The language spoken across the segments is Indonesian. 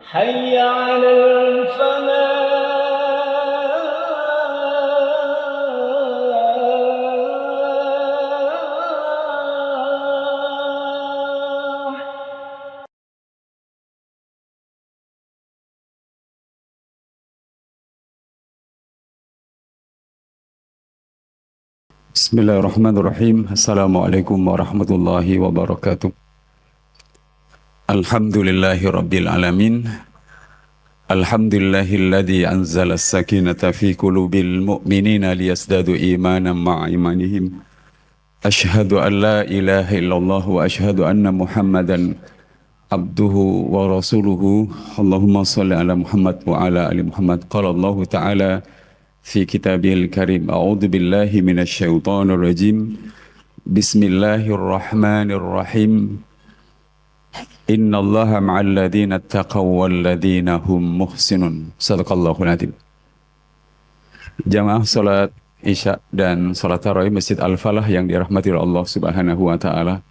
حي على الفلاح. Bismillahirrahmanirrahim. Assalamualaikum warahmatullahi wabarakatuh. Alhamdulillahi rabbil alamin. Alhamdulillahilladzi anzala as-sakinata fi qulubil mu'minina liyazdadu imanan ma'a imanihim. Ashhadu an la ilaha illallah wa ashhadu anna Muhammadan abduhu wa rasuluhu. Allahumma salli ala Muhammad wa ala ali Muhammad. Qala Allah ta'ala fi kitabil karim. A'udzu billahi minasy syaithanir rajim. Bismillahirrahmanirrahim. Innallaha ma'al ladzina taqaw wal ladzina hum muhsinun. Shadaqallahul adzim. Jamaah salat Isya dan salat tarawih Masjid Al-Falah yang dirahmati oleh Allah Subhanahu wa taala.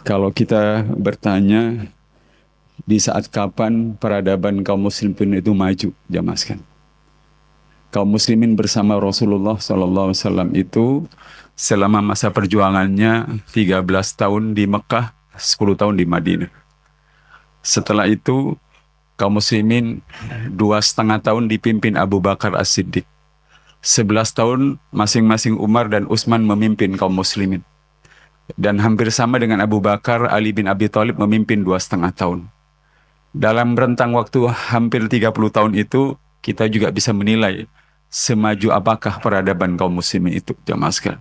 Kalau kita bertanya di saat kapan peradaban kaum muslimin itu maju, jamaah sekalian. Kaum muslimin bersama Rasulullah SAW itu selama masa perjuangannya 13 tahun di Mekah, 10 tahun di Madinah. Setelah itu kaum muslimin 2,5 tahun dipimpin Abu Bakar As-Siddiq. 11 tahun masing-masing Umar dan Utsman memimpin kaum muslimin. Dan hampir sama dengan Abu Bakar, Ali bin Abi Thalib memimpin 2,5 tahun. Dalam rentang waktu hampir 30 tahun itu, kita juga bisa menilai semaju apakah peradaban kaum muslimin itu, jamaah sekalian.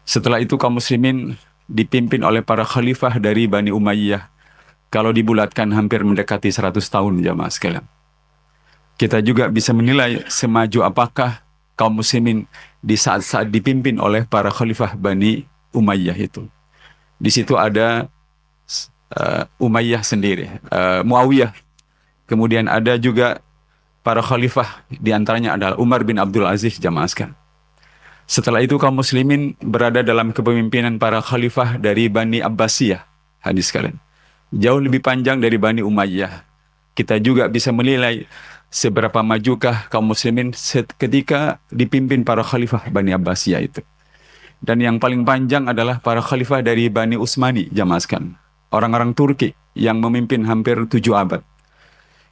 Setelah itu kaum muslimin dipimpin oleh para khalifah dari Bani Umayyah. Kalau dibulatkan hampir mendekati 100 tahun, jamaah sekalian. Kita juga bisa menilai semaju apakah kaum muslimin di saat-saat dipimpin oleh para khalifah Bani Umayyah itu. Di situ ada Umayyah sendiri, Muawiyah. Kemudian ada juga para khalifah, diantaranya adalah Umar bin Abdul Aziz, jamaah sekalian. Setelah itu kaum muslimin berada dalam kepemimpinan para khalifah dari Bani Abbasiyah, hadis sekalian. Jauh lebih panjang dari Bani Umayyah. Kita juga bisa menilai seberapa majukah kaum muslimin ketika dipimpin para khalifah Bani Abbasiyah itu. Dan yang paling panjang adalah para khalifah dari Bani Utsmani, jamaah sekalian. Orang-orang Turki yang memimpin hampir 7 abad.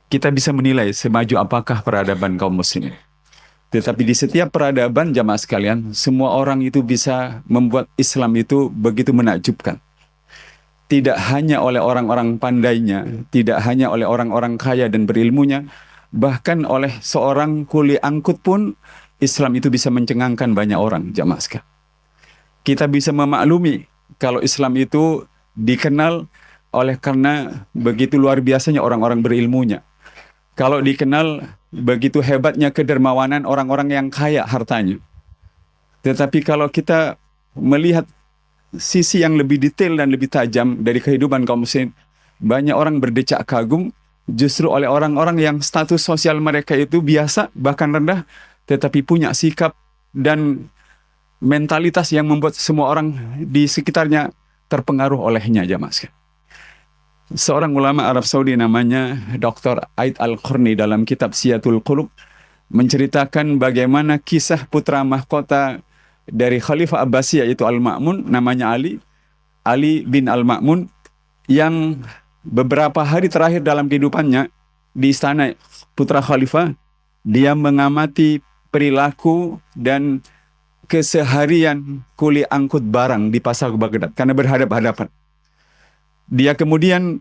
Kita bisa menilai semaju apakah peradaban kaum muslimin. Tetapi di setiap peradaban, jamaah sekalian, semua orang itu bisa membuat Islam itu begitu menakjubkan. Tidak hanya oleh orang-orang pandainya, tidak hanya oleh orang-orang kaya dan berilmunya, bahkan oleh seorang kuli angkut pun Islam itu bisa mencengangkan banyak orang, jamaah sekalian. Kita bisa memaklumi kalau Islam itu dikenal oleh karena begitu luar biasanya orang-orang berilmunya. Kalau dikenal begitu hebatnya kedermawanan orang-orang yang kaya hartanya. Tetapi kalau kita melihat sisi yang lebih detail dan lebih tajam dari kehidupan kaum muslimin, banyak orang berdecak kagum justru oleh orang-orang yang status sosial mereka itu biasa, bahkan rendah, tetapi punya sikap dan mentalitas yang membuat semua orang di sekitarnya terpengaruh olehnya, jamaah sekalian. Seorang ulama Arab Saudi namanya Dr. Aid Al-Qarni dalam kitab Siyatul Qulub menceritakan bagaimana kisah putra mahkota dari Khalifah Abbasiyah yaitu Al-Ma'mun, namanya Ali bin Al-Ma'mun, yang beberapa hari terakhir dalam kehidupannya di istana putra khalifah, dia mengamati perilaku dan keseharian kuli angkut barang di pasar Baghdad karena berhadap-hadapan. Dia kemudian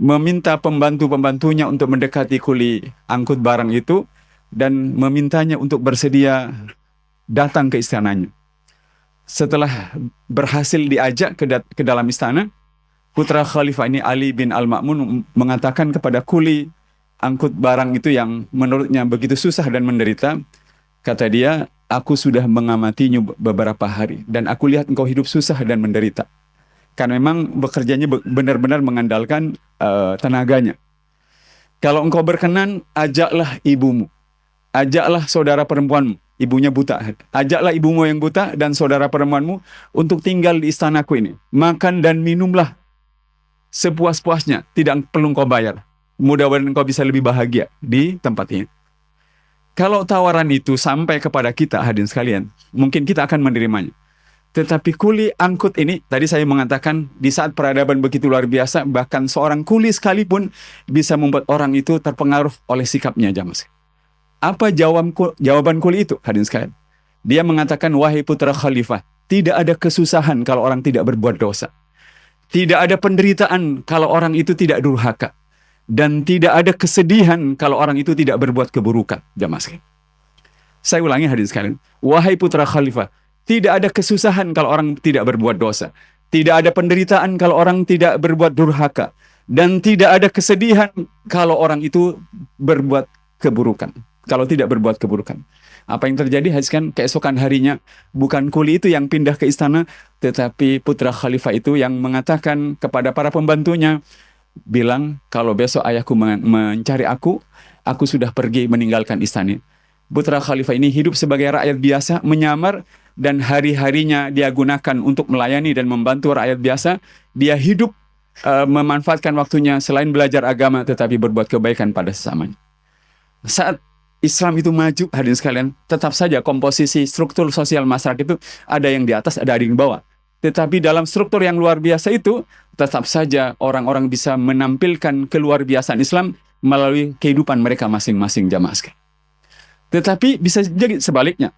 meminta pembantu-pembantunya untuk mendekati kuli angkut barang itu dan memintanya untuk bersedia datang ke istananya. Setelah berhasil diajak ke dalam istana, putra khalifah ini Ali bin Al-Ma'mun mengatakan kepada kuli angkut barang itu yang menurutnya begitu susah dan menderita, kata dia, "Aku sudah mengamatinya beberapa hari dan aku lihat engkau hidup susah dan menderita." Kan memang bekerjanya benar-benar mengandalkan tenaganya. Kalau engkau berkenan, ajaklah ibumu, ajaklah saudara perempuanmu, ibunya buta, ajaklah ibumu yang buta dan saudara perempuanmu untuk tinggal di istanaku ini. Makan dan minumlah sepuas-puasnya, tidak perlu engkau bayar. Mudah-mudahan engkau bisa lebih bahagia di tempat ini. Kalau tawaran itu sampai kepada kita, hadirin sekalian, mungkin kita akan menerimanya. Tetapi kuli angkut ini, tadi saya mengatakan di saat peradaban begitu luar biasa, bahkan seorang kuli sekalipun bisa membuat orang itu terpengaruh oleh sikapnya, jamaah. Apa jawaban kuli itu, hadirin sekalian? Dia mengatakan, wahai putra khalifah, tidak ada kesusahan kalau orang tidak berbuat dosa. Tidak ada penderitaan kalau orang itu tidak durhaka. Dan tidak ada kesedihan kalau orang itu tidak berbuat keburukan, jamaah sekalian. Saya ulangi hadirin sekalian, wahai putra khalifah, tidak ada kesusahan kalau orang tidak berbuat dosa. Tidak ada penderitaan kalau orang tidak berbuat durhaka. Dan tidak ada kesedihan kalau orang itu berbuat keburukan. Kalau tidak berbuat keburukan. Apa yang terjadi, hadiskan keesokan harinya, bukan kuli itu yang pindah ke istana, tetapi putra khalifah itu yang mengatakan kepada para pembantunya, bilang, kalau besok ayahku mencari aku sudah pergi meninggalkan istana. Putra khalifah ini hidup sebagai rakyat biasa, menyamar, dan hari-harinya dia gunakan untuk melayani dan membantu rakyat biasa. Dia hidup memanfaatkan waktunya selain belajar agama, tetapi berbuat kebaikan pada sesamanya. Saat Islam itu maju, hadirin sekalian, tetap saja komposisi struktur sosial masyarakat itu ada yang di atas, ada yang di bawah. Tetapi dalam struktur yang luar biasa itu, tetap saja orang-orang bisa menampilkan keluarbiasaan Islam melalui kehidupan mereka masing-masing, jamaah sekalian. Tetapi bisa jadi sebaliknya.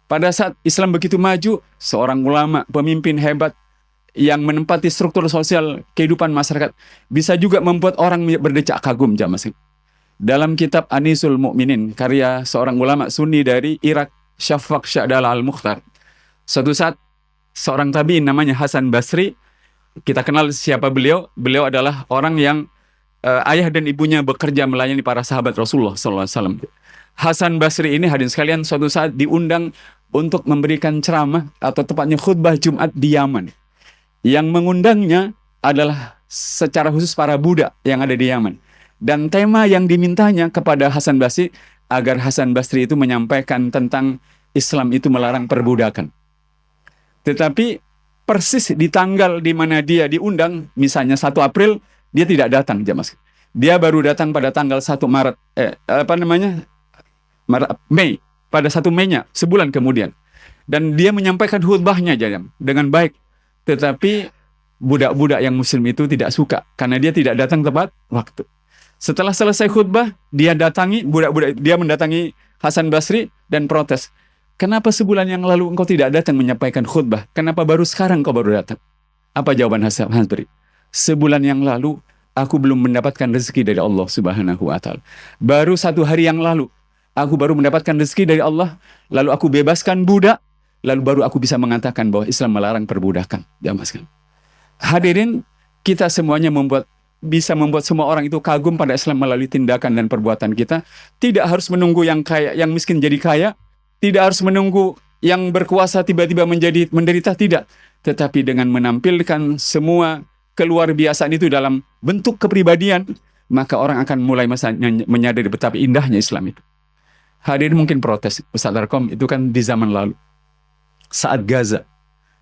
Pada saat Islam begitu maju, seorang ulama, pemimpin hebat yang menempati struktur sosial kehidupan masyarakat bisa juga membuat orang berdecak kagum, jamaah sekalian. Dalam kitab Anisul Mu'minin, karya seorang ulama Sunni dari Irak, Syafaq Sya'dal Al-Mukhtar, suatu saat seorang tabi'in namanya Hasan Basri, kita kenal siapa beliau. Beliau adalah orang yang ayah dan ibunya bekerja melayani para sahabat Rasulullah SAW. Hasan Basri ini, hadirin sekalian, suatu saat diundang untuk memberikan ceramah atau tepatnya khutbah Jumat di Yaman. Yang mengundangnya adalah secara khusus para budak yang ada di Yaman. Dan tema yang dimintanya kepada Hasan Basri agar Hasan Basri itu menyampaikan tentang Islam itu melarang perbudakan. Tetapi persis di tanggal di mana dia diundang, misalnya 1 April, dia tidak datang, jamaah. Dia baru datang pada tanggal 1 Maret, Mei, pada 1 Mei-nya, sebulan kemudian. Dan dia menyampaikan khutbahnya dengan baik. Tetapi budak-budak yang muslim itu tidak suka, karena dia tidak datang tepat waktu. Setelah selesai khutbah, dia mendatangi Hasan Basri dan protes. Kenapa sebulan yang lalu engkau tidak datang menyampaikan khutbah? Kenapa baru sekarang engkau baru datang? Apa jawaban Hasan Basri? Sebulan yang lalu, aku belum mendapatkan rezeki dari Allah Subhanahu wa Ta'ala. Baru 1 hari yang lalu, aku baru mendapatkan rezeki dari Allah, lalu aku bebaskan budak, lalu baru aku bisa mengatakan bahwa Islam melarang perbudakan. Hadirin, kita semuanya bisa membuat semua orang itu kagum pada Islam melalui tindakan dan perbuatan kita. Tidak harus menunggu yang kaya, yang miskin jadi kaya. Tidak harus menunggu yang berkuasa tiba-tiba menjadi menderita, tidak. Tetapi dengan menampilkan semua keluarbiasaan itu dalam bentuk kepribadian, maka orang akan mulai menyadari betapa indahnya Islam itu. Hadirin mungkin protes, Ustaz Arkom, itu kan di zaman lalu. Saat Gaza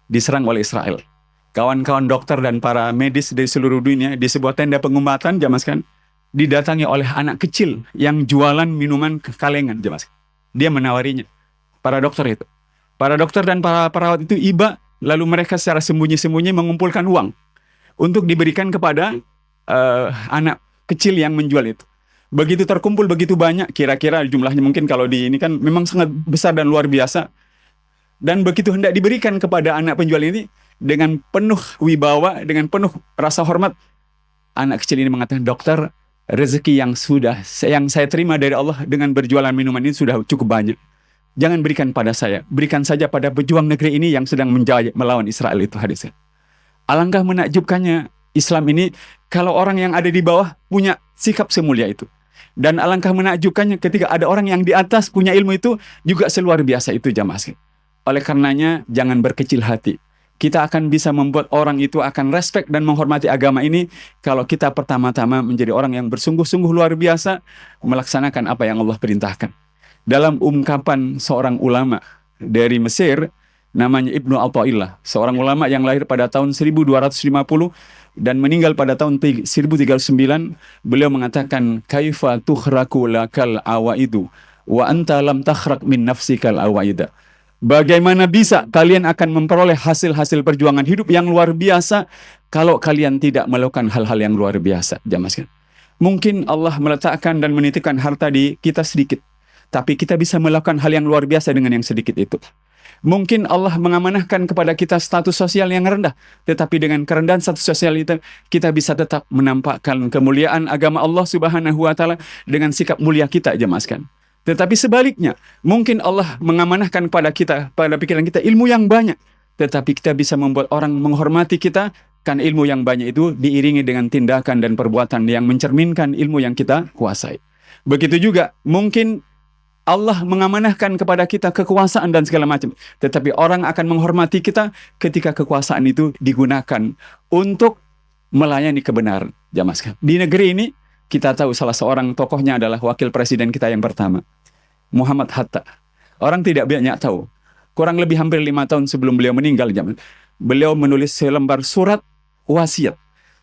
diserang oleh Israel. Kawan-kawan dokter dan para medis dari seluruh dunia di sebuah tenda pengobatan, jamaah sekalian, didatangi oleh anak kecil yang jualan minuman kalengan, jamaah sekalian. Dia menawarinya. Para dokter itu. Para dokter dan para perawat itu iba, lalu mereka secara sembunyi-sembunyi mengumpulkan uang untuk diberikan kepada anak kecil yang menjual itu. Begitu terkumpul, begitu banyak, kira-kira jumlahnya mungkin kalau di ini kan memang sangat besar dan luar biasa. Dan begitu hendak diberikan kepada anak penjual ini, dengan penuh wibawa, dengan penuh rasa hormat, anak kecil ini mengatakan, dokter, rezeki yang saya terima dari Allah dengan berjualan minuman ini sudah cukup banyak. Jangan berikan pada saya, berikan saja pada pejuang negeri ini yang sedang menjaya melawan Israel itu, hadisnya. Alangkah menakjubkannya Islam ini kalau orang yang ada di bawah punya sikap semulia itu. Dan alangkah menakjubkannya ketika ada orang yang di atas punya ilmu itu juga seluar biasa itu, jamaah. Oleh karenanya jangan berkecil hati. Kita akan bisa membuat orang itu akan respek dan menghormati agama ini kalau kita pertama-tama menjadi orang yang bersungguh-sungguh luar biasa melaksanakan apa yang Allah perintahkan. Dalam ungkapan seorang ulama dari Mesir, namanya Ibnu Athaillah, seorang ulama yang lahir pada tahun 1250 dan meninggal pada tahun 1039. Beliau mengatakan, kaifa tukhraku lakal awaidu wa anta lam takhrak min nafsikal awaida. Bagaimana bisa kalian akan memperoleh hasil-hasil perjuangan hidup yang luar biasa kalau kalian tidak melakukan hal-hal yang luar biasa? Jamaah sekalian, mungkin Allah meletakkan dan menitipkan harta di kita sedikit, tapi kita bisa melakukan hal yang luar biasa dengan yang sedikit itu. Mungkin Allah mengamanahkan kepada kita status sosial yang rendah, tetapi dengan kerendahan status sosial itu, kita bisa tetap menampakkan kemuliaan agama Allah Subhanahu wa Ta'ala dengan sikap mulia kita, jemaah sekalian. Tetapi sebaliknya, mungkin Allah mengamanahkan kepada kita, pada pikiran kita, ilmu yang banyak, tetapi kita bisa membuat orang menghormati kita, karena ilmu yang banyak itu diiringi dengan tindakan dan perbuatan yang mencerminkan ilmu yang kita kuasai. Begitu juga, mungkin Allah mengamanahkan kepada kita kekuasaan dan segala macam, tetapi orang akan menghormati kita ketika kekuasaan itu digunakan untuk melayani kebenaran. Jamaah sekalian, di negeri ini kita tahu salah seorang tokohnya adalah wakil presiden kita yang pertama, Muhammad Hatta. Orang tidak banyak tahu. Kurang lebih hampir 5 tahun sebelum beliau meninggal, beliau menulis selembar surat wasiat.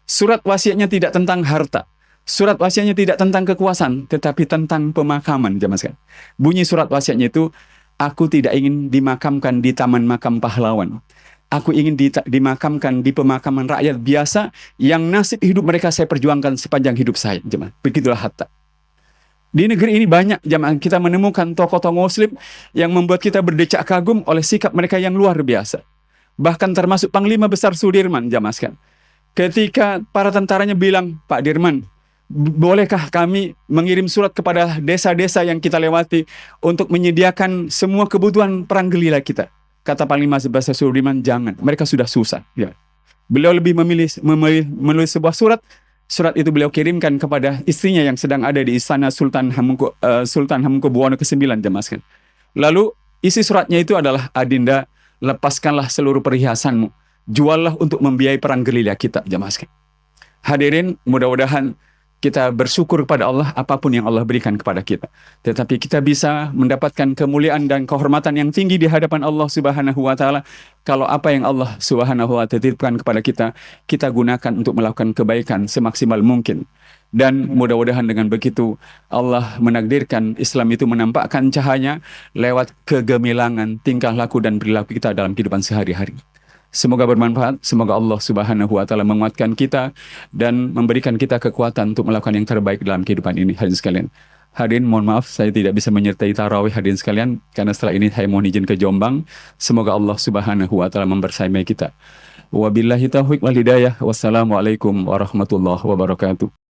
Surat wasiatnya tidak tentang harta. Surat wasiatnya tidak tentang kekuasaan, tetapi tentang pemakaman, jamaah sekalian. Bunyi surat wasiatnya itu, aku tidak ingin dimakamkan di taman makam pahlawan. Aku ingin dimakamkan di pemakaman rakyat biasa yang nasib hidup mereka saya perjuangkan sepanjang hidup saya, jemaah. Begitulah Hatta. Di negeri ini banyak, jemaah, kita menemukan tokoh-tokoh Muslim yang membuat kita berdecak kagum oleh sikap mereka yang luar biasa. Bahkan termasuk Panglima Besar Sudirman, jemaah sekalian. Ketika para tentaranya bilang, Pak Dirman, bolehkah kami mengirim surat kepada desa-desa yang kita lewati untuk menyediakan semua kebutuhan perang gerilya kita? Kata Panglima Besar Sudirman, jangan. Mereka sudah susah. Ya. Beliau lebih memilih menulis sebuah surat. Surat itu beliau kirimkan kepada istrinya yang sedang ada di istana Sultan Hamengkubuwono ke-9, jemaah sekalian. Lalu isi suratnya itu adalah, Adinda, lepaskanlah seluruh perhiasanmu. Juallah untuk membiayai perang gerilya kita, jemaah sekalian. Hadirin, mudah-mudahan kita bersyukur kepada Allah apapun yang Allah berikan kepada kita. Tetapi kita bisa mendapatkan kemuliaan dan kehormatan yang tinggi di hadapan Allah Subhanahu wa Ta'ala kalau apa yang Allah Subhanahu wa Ta'ala titipkan kepada kita, kita gunakan untuk melakukan kebaikan semaksimal mungkin. Dan mudah-mudahan dengan begitu Allah menakdirkan Islam itu menampakkan cahaya lewat kegemilangan tingkah laku dan perilaku kita dalam kehidupan sehari-hari. Semoga bermanfaat, semoga Allah Subhanahu wa Ta'ala menguatkan kita dan memberikan kita kekuatan untuk melakukan yang terbaik dalam kehidupan ini, hadirin sekalian. Hadirin, mohon maaf saya tidak bisa menyertai tarawih hadirin sekalian, karena setelah ini saya mohon izin ke Jombang. Semoga Allah Subhanahu wa Ta'ala membersamai kita. Wabillahi taufiq wal hidayah. Wassalamualaikum warahmatullahi wabarakatuh.